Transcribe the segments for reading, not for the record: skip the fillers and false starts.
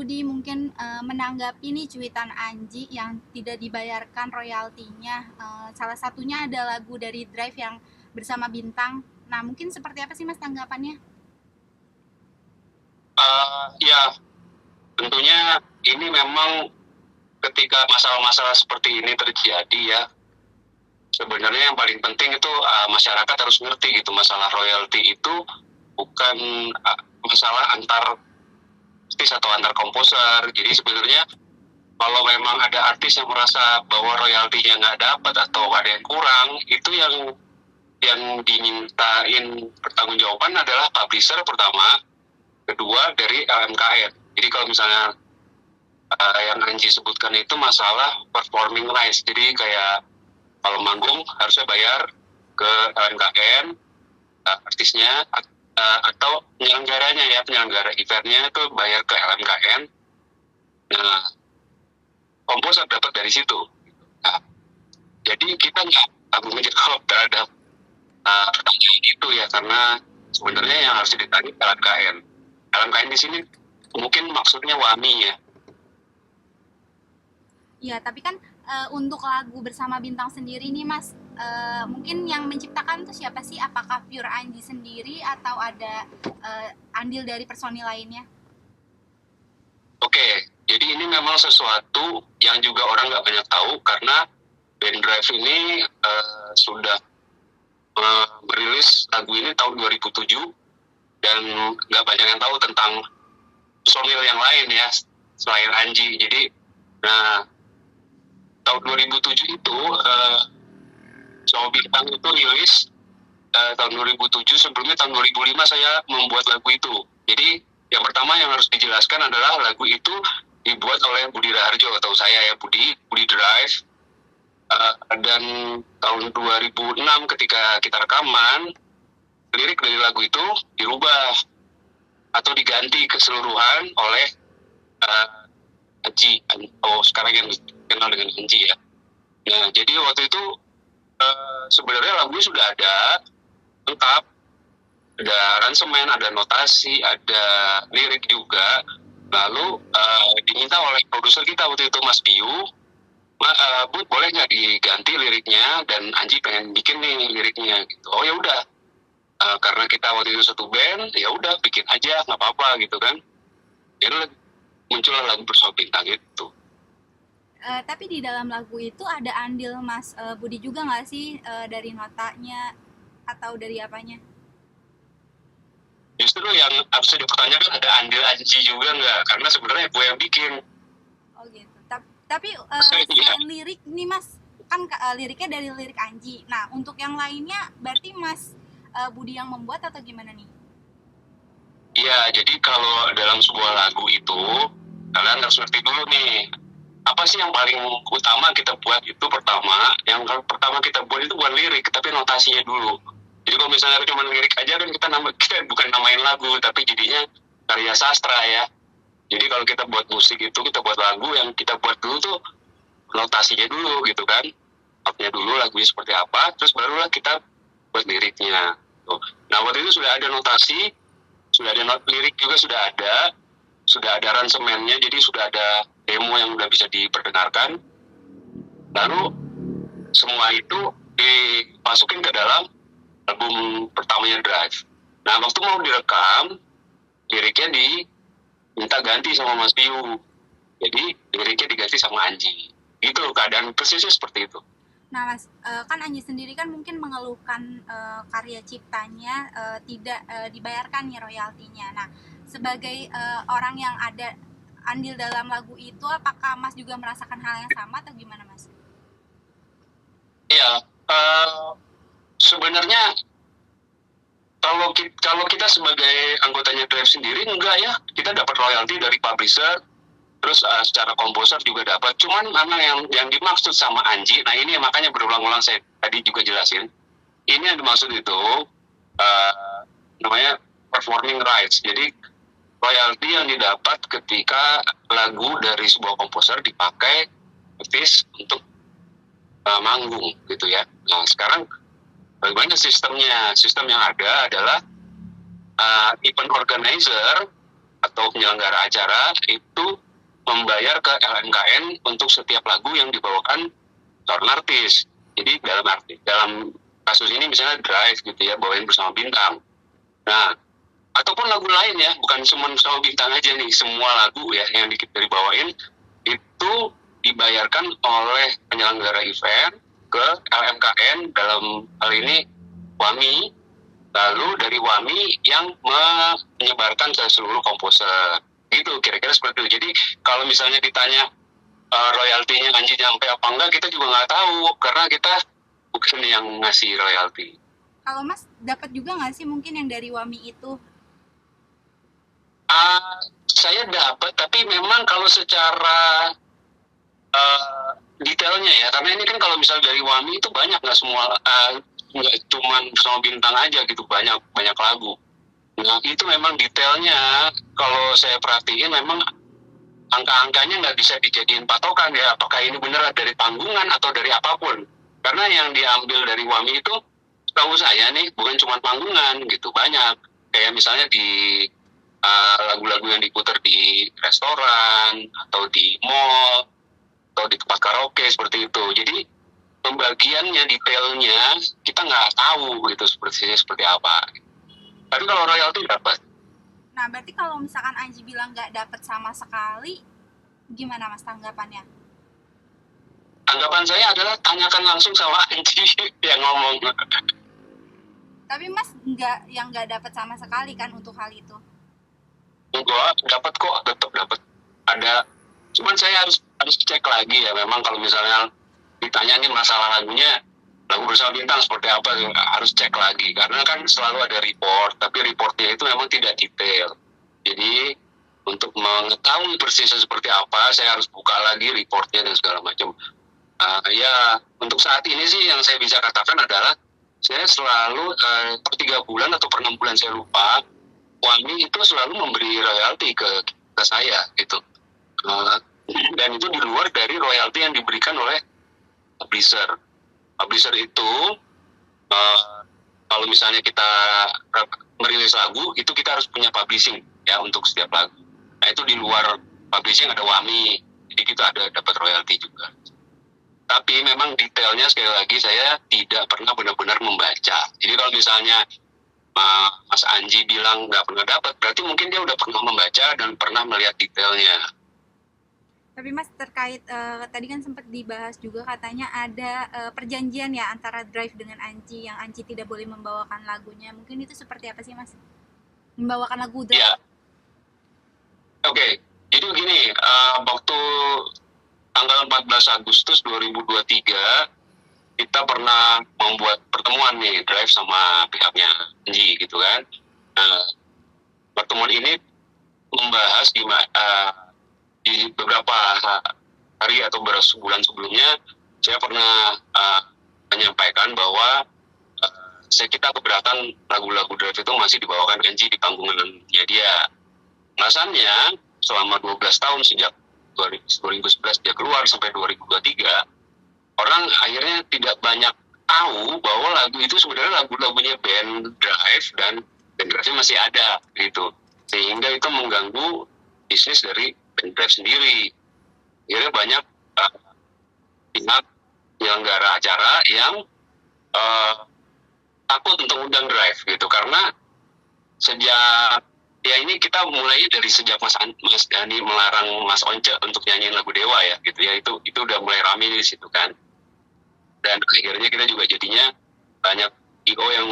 Budi mungkin menanggapi nih cuitan Anji yang tidak dibayarkan royaltinya. Salah satunya ada lagu dari Drive yang bersama Bintang. Nah, mungkin seperti apa sih Mas tanggapannya? Ya, tentunya ini memang ketika masalah-masalah seperti ini terjadi ya, sebenarnya yang paling penting itu masyarakat harus ngerti gitu, masalah royalti itu bukan masalah antar artis atau antar komposer. Jadi sebenarnya kalau memang ada artis yang merasa bahwa royaltinya nggak dapat atau ada yang kurang, itu yang dimintain pertanggungjawaban adalah publisher pertama, kedua dari LMKN. Jadi kalau misalnya yang Anji sebutkan itu masalah performing rights. Jadi kayak kalau manggung harusnya bayar ke LMKN, artisnya atau penyelenggaranya ya, penyelenggara eventnya itu bayar ke LMKN. Nah, komposer dapat dari situ. Nah, jadi kita nggak tanggung jawab terhadap pertanyaan itu ya, karena sebenarnya yang harus ditanya LMKN. LMKN di sini mungkin maksudnya WAMI ya. Ya, tapi kan untuk lagu bersama Bintang sendiri nih Mas, mungkin yang menciptakan tuh siapa sih? Apakah pure Anji sendiri atau ada andil dari personil lainnya? Oke, jadi ini memang sesuatu yang juga orang nggak banyak tahu karena band Drive ini sudah merilis lagu ini tahun 2007 dan nggak banyak yang tahu tentang personil yang lain ya selain Anji. Jadi, nah tahun 2007 itu Sama Bintang itu rilis tahun 2007. Sebelumnya tahun 2005 saya membuat lagu itu. Jadi yang pertama yang harus dijelaskan adalah lagu itu dibuat oleh Budi Raharjo atau saya ya, Budi Drive. Dan tahun 2006 ketika kita rekaman, lirik dari lagu itu dirubah atau diganti keseluruhan oleh Anji. Sekarang yang dikenal dengan Anji ya. Nah, jadi waktu itu sebenarnya lagunya sudah ada lengkap, ada aransemen, ada notasi, ada lirik juga. Lalu diminta oleh produser kita waktu itu Mas Piu, Bud boleh nggak diganti liriknya, dan Anji pengen bikin nih liriknya gitu. Oh ya udah, karena kita waktu itu satu band, ya udah bikin aja nggak apa-apa gitu kan. Jadi muncullah lagu Bersama Bintang itu. Tapi di dalam lagu itu ada andil Mas Budi juga nggak sih, dari notanya atau dari apanya? Justru yang harus dipertanyakan ada andil Anji juga nggak, karena sebenarnya gue yang bikin. Oh gitu. Tapi Iya. selain lirik nih Mas, kan liriknya dari lirik Anji. Nah, untuk yang lainnya berarti Mas Budi yang membuat atau gimana nih? Iya, jadi kalau dalam sebuah lagu itu kalian harus ngerti dulu nih, apa sih yang paling utama kita buat itu. Yang pertama kita buat itu bukan lirik, tapi notasinya dulu. Jadi kalau misalnya cuma lirik aja kan kita bukan namain lagu, tapi jadinya karya sastra ya. Jadi kalau kita buat musik itu, kita buat lagu, yang kita buat dulu tuh notasinya dulu gitu kan. Notnya dulu lagunya seperti apa, terus barulah kita buat liriknya. Nah, waktu itu sudah ada notasi, sudah ada lirik juga, sudah ada aransemennya, jadi sudah ada demo yang udah bisa diperdengarkan. Lalu semua itu dimasukin ke dalam album pertamanya Drive. Nah, waktu mau direkam, liriknya diminta ganti sama Mas Piu. Jadi liriknya diganti sama Anji. Itu keadaan persisnya seperti itu. Nah, Mas, kan Anji sendiri kan mungkin mengeluhkan karya ciptanya tidak dibayarkan nih royaltinya. Nah, sebagai orang yang ada andil dalam lagu itu, apakah Mas juga merasakan hal yang sama atau gimana, Mas? Iya, sebenarnya kalau kita sebagai anggotanya Drive sendiri enggak ya, kita dapat royalti dari publisher, terus secara komposer juga dapat. Cuman mana yang dimaksud sama Anji, nah ini makanya berulang-ulang saya tadi juga jelasin, ini yang dimaksud itu namanya performing rights. Jadi royalti yang didapat ketika lagu dari sebuah komposer dipakai artis untuk manggung gitu ya. Nah, sekarang bagaimana sistemnya? Sistem yang ada adalah event organizer atau penyelenggara acara itu membayar ke LMKN untuk setiap lagu yang dibawakan seorang artis. Jadi dalam kasus ini misalnya Drive gitu ya, bawain bersama bintang. Nah, ataupun lagu lain ya, bukan cuma bersama bintang aja nih, semua lagu ya yang dibawain itu dibayarkan oleh penyelenggara event ke LMKN, dalam hal ini WAMI, lalu dari WAMI yang menyebarkan ke seluruh komposer. Gitu, kira-kira seperti itu. Jadi kalau misalnya ditanya royaltinya Anji nyampe apa enggak, kita juga nggak tahu karena kita bukan yang ngasih royalti. Kalau Mas dapat juga nggak sih mungkin yang dari WAMI itu? Saya dapat, tapi memang kalau secara detailnya ya, karena ini kan kalau misalnya dari WAMI itu banyak, nggak semua, nggak cuma bersama bintang aja gitu, banyak lagu. Nah itu memang detailnya kalau saya perhatiin memang angka-angkanya nggak bisa dijadiin patokan ya, apakah ini benar dari tanggungan atau dari apapun. Karena yang diambil dari WAMI itu, tahu saya nih, bukan cuma tanggungan gitu, banyak. Kayak misalnya di lagu-lagu yang diputar di restoran atau di mall atau di tempat karaoke seperti itu. Jadi pembagiannya, detailnya kita nggak tahu gitu seperti apa. Tapi kalau royalti dapat. Nah, berarti kalau misalkan Anji bilang nggak dapat sama sekali, gimana Mas tanggapannya? Tanggapan saya adalah tanyakan langsung sama Anji yang ngomong. Tapi Mas nggak dapat sama sekali kan untuk hal itu? Enggak, dapat kok, tetap dapat. Ada, cuman saya harus cek lagi ya. Memang kalau misalnya ditanya nih masalah lagunya, lagu bersama bintang seperti apa, harus cek lagi karena kan selalu ada report, tapi reportnya itu memang tidak detail. Jadi untuk mengetahui persisnya seperti apa, saya harus buka lagi reportnya dan segala macam. Ya untuk saat ini sih yang saya bisa katakan adalah saya selalu per 3 bulan atau per 6 bulan saya lupa, WAMI itu selalu memberi royalti ke saya gitu. Dan itu di luar dari royalti yang diberikan oleh publisher. Publisher itu kalau misalnya kita merilis lagu, itu kita harus punya publishing ya untuk setiap lagu. Nah itu di luar publishing ada WAMI, jadi kita ada dapat royalti juga. Tapi memang detailnya sekali lagi saya tidak pernah benar-benar membaca. Jadi kalau misalnya Mas Anji bilang nggak pernah dapat, berarti mungkin dia udah pernah membaca dan pernah melihat detailnya. Tapi Mas terkait tadi kan sempat dibahas juga katanya ada perjanjian ya antara Drive dengan Anji, yang Anji tidak boleh membawakan lagunya. Mungkin itu seperti apa sih Mas? Membawakan lagu Drive? Ya, oke. Jadi begini, waktu tanggal 14 Agustus 2023 kita pernah membuat pertemuan nih, Drive sama pihaknya Anji gitu kan. Nah, pertemuan ini membahas di beberapa hari atau beberapa bulan sebelumnya saya pernah menyampaikan bahwa kita keberatan lagu-lagu Drive itu masih dibawakan Anji di panggungannya dia. Alasannya selama 12 tahun sejak 2011 dia keluar sampai 2023, orang akhirnya tidak banyak tahu bahwa lagu itu sebenarnya lagu-lagunya band Drive dan Drive masih ada gitu, sehingga itu mengganggu bisnis dari band Drive sendiri. Akhirnya banyak pihak penyelenggara acara yang takut untuk undang Drive gitu, karena sejak ya ini kita mulai dari sejak Mas Dhani melarang Mas Once untuk nyanyiin lagu Dewa ya gitu ya, itu udah mulai rame di situ kan. Dan akhirnya kita juga jadinya banyak IO yang,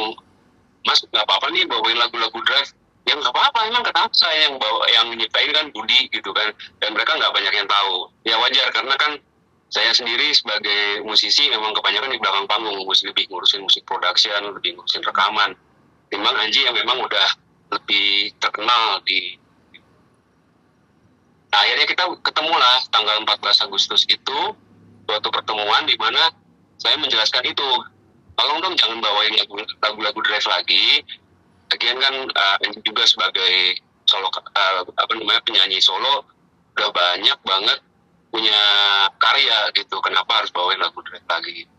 Mas nggak apa-apa nih bawain lagu-lagu Drive. Ya nggak apa-apa, emang kenapa saya yang nyiptain kan Budi gitu kan, dan mereka nggak banyak yang tahu. Ya wajar karena kan saya sendiri sebagai musisi memang kebanyakan di belakang panggung, lebih ngurusin musik production, lebih ngurusin rekaman. Timbang Anji yang memang udah lebih terkenal di. Nah, akhirnya kita ketemulah tanggal 14 Agustus itu, suatu pertemuan di mana saya menjelaskan itu, tolong dong jangan bawain lagu-lagu Drive lagi. Lagian kan juga sebagai solo penyanyi solo udah banyak banget punya karya gitu, kenapa harus bawain lagu Drive lagi?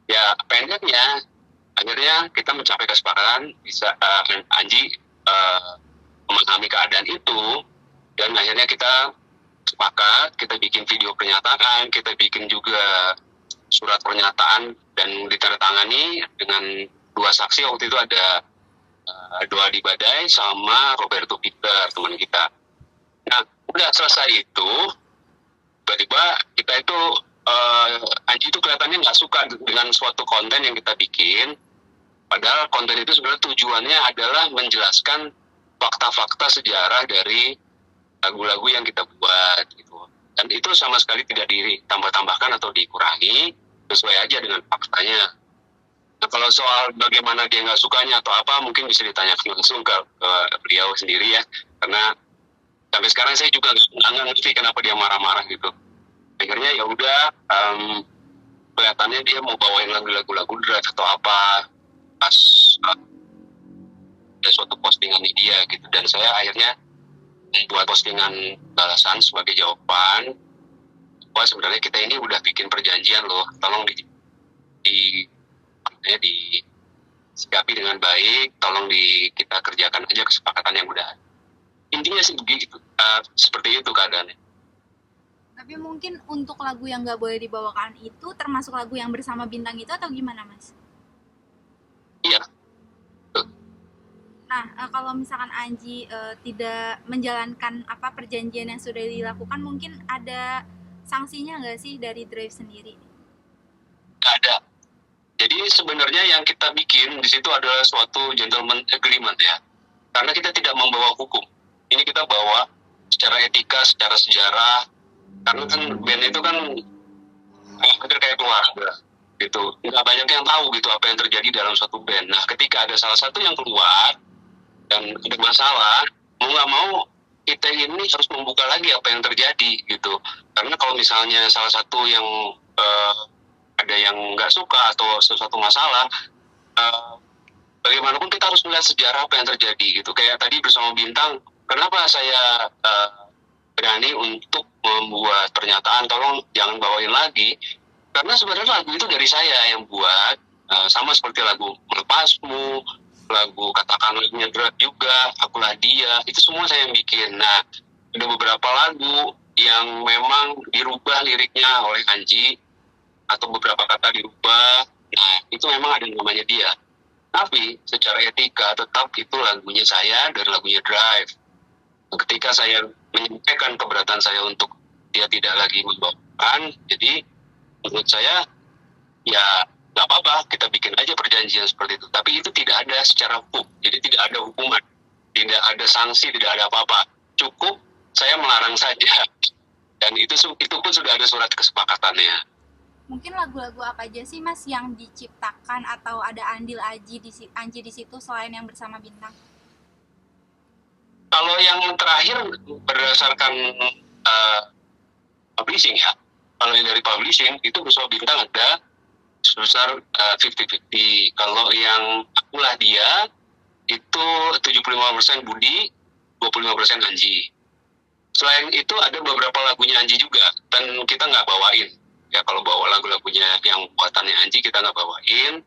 Ya pendeknya akhirnya kita mencapai kesepakatan bisa Anji memahami keadaan itu, Dan akhirnya kita sepakat, kita bikin video pernyataan, kita bikin juga surat pernyataan dan ditandatangani dengan dua saksi. Waktu itu ada Doa di Badai sama Roberto Peter, teman kita. Nah, udah selesai itu, tiba-tiba kita itu Anji itu kelihatannya nggak suka dengan suatu konten yang kita bikin. Padahal konten itu sebenarnya tujuannya adalah menjelaskan fakta-fakta sejarah dari lagu-lagu yang kita buat gitu. Dan itu sama sekali tidak ditambah-tambahkan atau dikurangi, sesuai aja dengan faktanya. Nah, kalau soal bagaimana dia nggak sukanya atau apa, mungkin bisa ditanyakan langsung ke beliau sendiri ya. Karena sampai sekarang saya juga nggak ngerti kenapa dia marah-marah gitu. Akhirnya ya udah, kelihatannya dia mau bawain lagu-lagu drive atau apa pas ada suatu postingan di dia gitu. Dan saya akhirnya membuat postingan balasan sebagai jawaban bahwa sebenarnya kita ini udah bikin perjanjian loh, tolong disikapi dengan baik, tolong kita kerjakan aja kesepakatan yang udah. Intinya sih begitu, seperti itu keadaannya. Tapi mungkin untuk lagu yang nggak boleh dibawakan itu termasuk lagu yang Bersama Bintang itu atau gimana, Mas? Iya. Nah, kalau misalkan Anji tidak menjalankan perjanjian yang sudah dilakukan, mungkin ada sanksinya nggak sih dari Drive sendiri? Nggak ada. Jadi sebenarnya yang kita bikin di situ adalah suatu gentleman agreement ya. Karena kita tidak membawa hukum. Ini kita bawa secara etika, secara sejarah. Karena kan band itu kan hampir kayak keluarga gitu. Nggak banyak yang tahu gitu apa yang terjadi dalam suatu band. Nah, ketika ada salah satu yang keluar dan ada masalah, mau nggak mau kita ini harus membuka lagi apa yang terjadi gitu. Karena kalau misalnya salah satu yang ada yang nggak suka atau sesuatu masalah, bagaimanapun kita harus melihat sejarah apa yang terjadi gitu. Kayak tadi Bersama Bintang, kenapa saya berani untuk membuat pernyataan tolong jangan bawain lagi, karena sebenarnya lagu itu dari saya yang buat, sama seperti lagu Melepasmu, lagu Katakan lagunya Drat juga, Akulah Dia, itu semua saya yang bikin. Nah, ada beberapa lagu yang memang dirubah liriknya oleh Anji, atau beberapa kata dirubah. Nah, itu memang ada namanya dia. Tapi secara etika tetap itu lagunya saya dari lagunya Drive. Ketika saya menyampaikan keberatan saya untuk dia tidak lagi membawakan, jadi menurut saya ya nggak apa-apa, kita bikin aja perjanjian seperti itu. Tapi itu tidak ada secara hukum, jadi tidak ada hukuman, tidak ada sanksi, tidak ada apa-apa. Cukup saya melarang saja. Dan itu pun sudah ada surat kesepakatannya. Mungkin lagu-lagu apa aja sih, Mas, yang diciptakan atau ada andil Anji di situ selain yang Bersama Bintang? Kalau yang terakhir berdasarkan publishing ya, kalau yang dari publishing itu Bersama Bintang ada sebesar 50-50. Kalau yang Akulah Dia itu 75% Budi, 25% Anji. Selain itu ada beberapa lagunya Anji juga, dan kita nggak bawain. Ya kalau bawa lagu-lagunya yang buatannya Anji kita nggak bawain.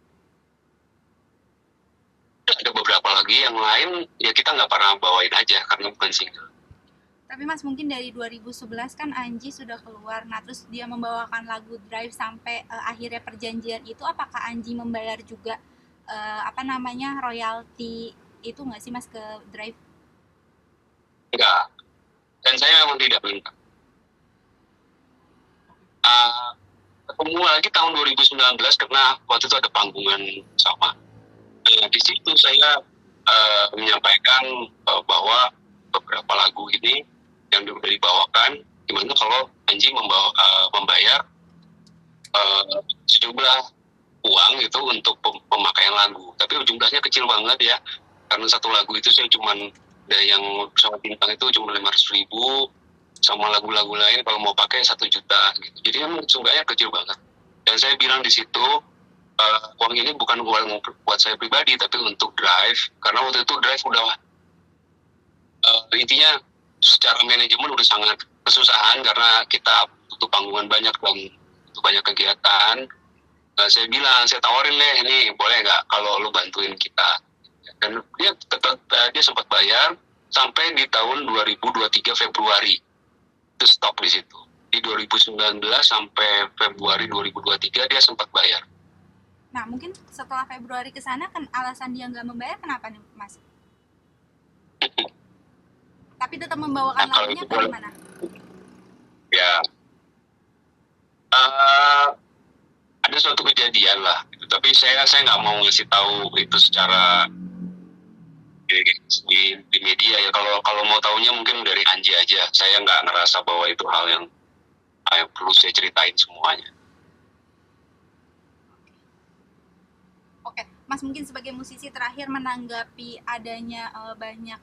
Ada beberapa lagi yang lain ya kita nggak pernah bawain aja karena bukan single. Tapi Mas, mungkin dari 2011 kan Anji sudah keluar, nah terus dia membawakan lagu Drive sampai akhirnya perjanjian itu, apakah Anji membayar juga royalti itu nggak sih, Mas, ke Drive? Enggak, dan saya memang tidak minta. Ketemu lagi tahun 2019 karena waktu itu ada panggungan sama. Di situ saya menyampaikan bahwa beberapa lagu ini yang sudah dibawakan, gimana kalau Anji membayar sejumlah uang itu untuk pemakaian lagu. Tapi jumlahnya kecil banget ya, karena satu lagu itu saya cuman ada yang Bersama Bintang itu cuma 500.000, sama lagu-lagu lain kalau mau pakai 1 juta gitu. Jadi kan sumbernya kecil banget. Dan saya bilang di situ uang ini bukan uang buat saya pribadi tapi untuk Drive, karena waktu itu Drive udah intinya secara manajemen udah sangat kesusahan karena kita butuh panggungan banyak dan butuh banyak kegiatan. Saya bilang, saya tawarin deh, ini boleh nggak kalau lu bantuin kita. Dan dia sempat bayar sampai di tahun 2023 Februari. Itu stop di situ. Di 2019 sampai Februari 2023 dia sempat bayar. Nah, mungkin setelah Februari ke sana kan alasan dia nggak membayar kenapa nih, Mas? Tapi tetap membawakan lagunya apa gimana? Ya, ada suatu kejadian lah. Gitu. Tapi saya nggak mau ngasih tahu itu secara di media ya. Kalau mau tahunya mungkin dari Anji aja. Saya nggak ngerasa bahwa itu hal yang perlu saya ceritain semuanya. Oke, Mas mungkin sebagai musisi terakhir menanggapi adanya banyak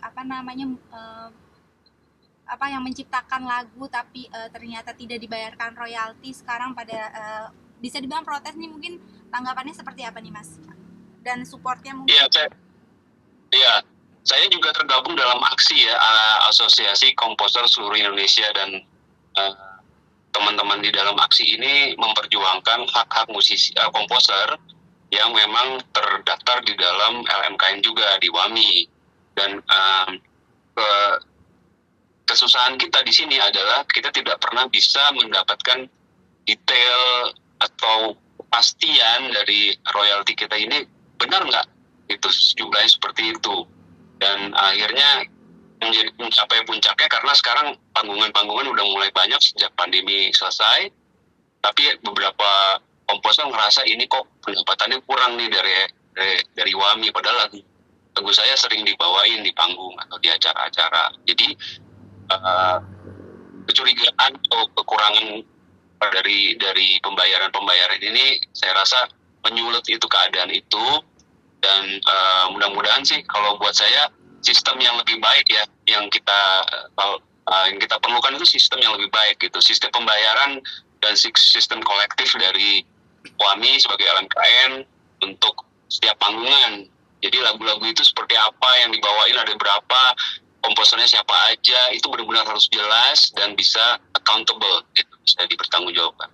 yang menciptakan lagu tapi ternyata tidak dibayarkan royalti sekarang pada bisa dibilang protes nih, mungkin tanggapannya seperti apa nih Mas? Dan supportnya mungkin? Saya juga tergabung dalam aksi ya, Asosiasi Komposer Seluruh Indonesia, dan teman-teman di dalam aksi ini memperjuangkan hak-hak musisi komposer yang memang terdaftar di dalam LMKN juga di WAMI. Dan kesusahan kita di sini adalah kita tidak pernah bisa mendapatkan detail atau kepastian dari royalti kita ini benar nggak itu jumlahnya seperti itu. Dan akhirnya mencapai puncaknya karena sekarang panggungan-panggungan udah mulai banyak sejak pandemi selesai, tapi beberapa komposer ngerasa ini kok pendapatannya kurang nih dari WAMI, padahal lagu saya sering dibawain di panggung atau di acara-acara. Jadi kecurigaan atau kekurangan dari pembayaran ini saya rasa menyulut itu keadaan itu. Dan mudah-mudahan sih kalau buat saya sistem yang lebih baik ya yang kita perlukan itu sistem yang lebih baik gitu, sistem pembayaran dan sistem kolektif dari WAMI sebagai LMKN untuk setiap panggungan. Jadi lagu-lagu itu seperti apa yang dibawain, ada berapa, komposernya siapa aja, itu benar-benar harus jelas dan bisa accountable gitu, bisa dipertanggungjawabkan.